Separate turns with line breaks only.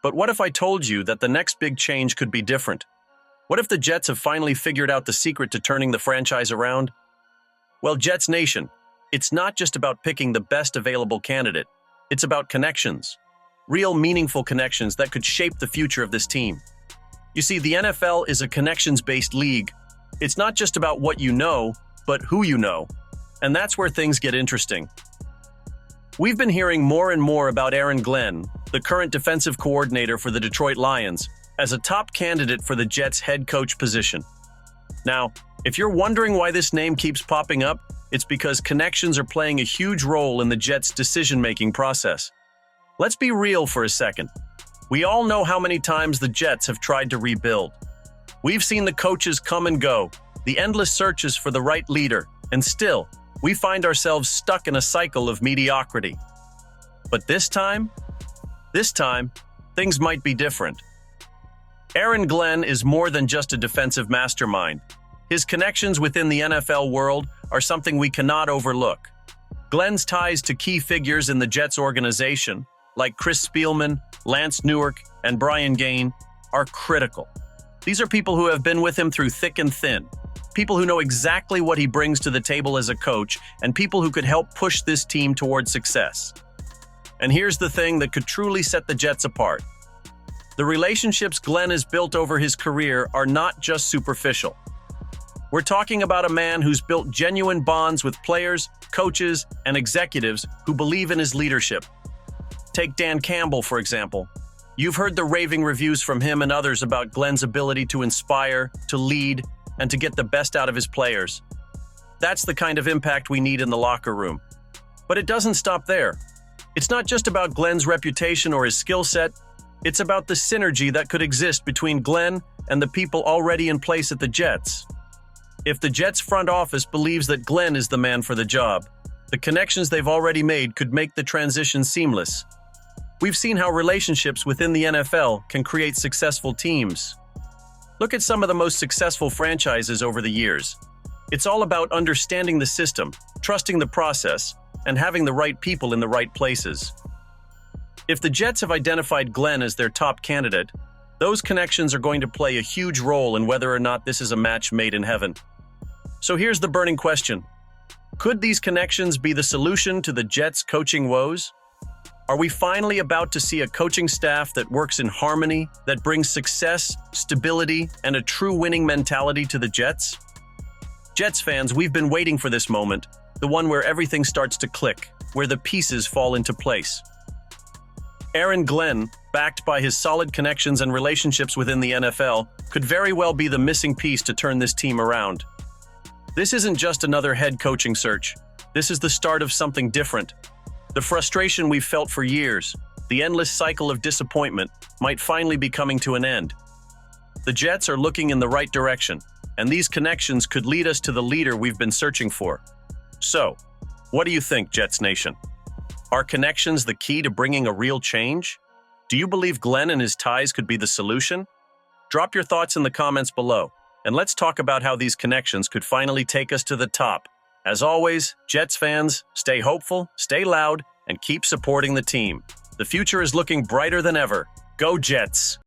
But what if I told you that the next big change could be different? What if the Jets have finally figured out the secret to turning the franchise around? Well, Jets Nation, it's not just about picking the best available candidate. It's about connections. Real, meaningful connections that could shape the future of this team. You see, the NFL is a connections-based league. It's not just about what you know, but who you know. And that's where things get interesting. We've been hearing more and more about Aaron Glenn, the current defensive coordinator for the Detroit Lions, as a top candidate for the Jets' head coach position. Now, if you're wondering why this name keeps popping up, it's because connections are playing a huge role in the Jets' decision-making process. Let's be real for a second. We all know how many times the Jets have tried to rebuild. We've seen the coaches come and go, the endless searches for the right leader, and still, we find ourselves stuck in a cycle of mediocrity. But this time, things might be different. Aaron Glenn is more than just a defensive mastermind. His connections within the NFL world are something we cannot overlook. Glenn's ties to key figures in the Jets organization, like Chris Spielman, Lance Newark, and Brian Gaine, are critical. These are people who have been with him through thick and thin, people who know exactly what he brings to the table as a coach, and people who could help push this team toward success. And here's the thing that could truly set the Jets apart. The relationships Glenn has built over his career are not just superficial. We're talking about a man who's built genuine bonds with players, coaches, and executives who believe in his leadership. Take Dan Campbell, for example. You've heard the raving reviews from him and others about Glenn's ability to inspire, to lead, and to get the best out of his players. That's the kind of impact we need in the locker room. But it doesn't stop there. It's not just about Glenn's reputation or his skill set. It's about the synergy that could exist between Glenn and the people already in place at the Jets. If the Jets front office believes that Glenn is the man for the job, the connections they've already made could make the transition seamless. We've seen how relationships within the NFL can create successful teams. Look at some of the most successful franchises over the years. It's all about understanding the system, trusting the process, and having the right people in the right places. If the Jets have identified Glenn as their top candidate, those connections are going to play a huge role in whether or not this is a match made in heaven. So here's the burning question. Could these connections be the solution to the Jets' coaching woes? Are we finally about to see a coaching staff that works in harmony, that brings success, stability, and a true winning mentality to the Jets? Jets fans, we've been waiting for this moment, the one where everything starts to click, where the pieces fall into place. Aaron Glenn, backed by his solid connections and relationships within the NFL, could very well be the missing piece to turn this team around. This isn't just another head coaching search. This is the start of something different. The frustration we've felt for years, the endless cycle of disappointment, might finally be coming to an end. The Jets are looking in the right direction, and these connections could lead us to the leader we've been searching for. So, what do you think, Jets Nation? Are connections the key to bringing a real change? Do you believe Glenn and his ties could be the solution? Drop your thoughts in the comments below, and let's talk about how these connections could finally take us to the top. As always, Jets fans, stay hopeful, stay loud, and keep supporting the team. The future is looking brighter than ever. Go Jets!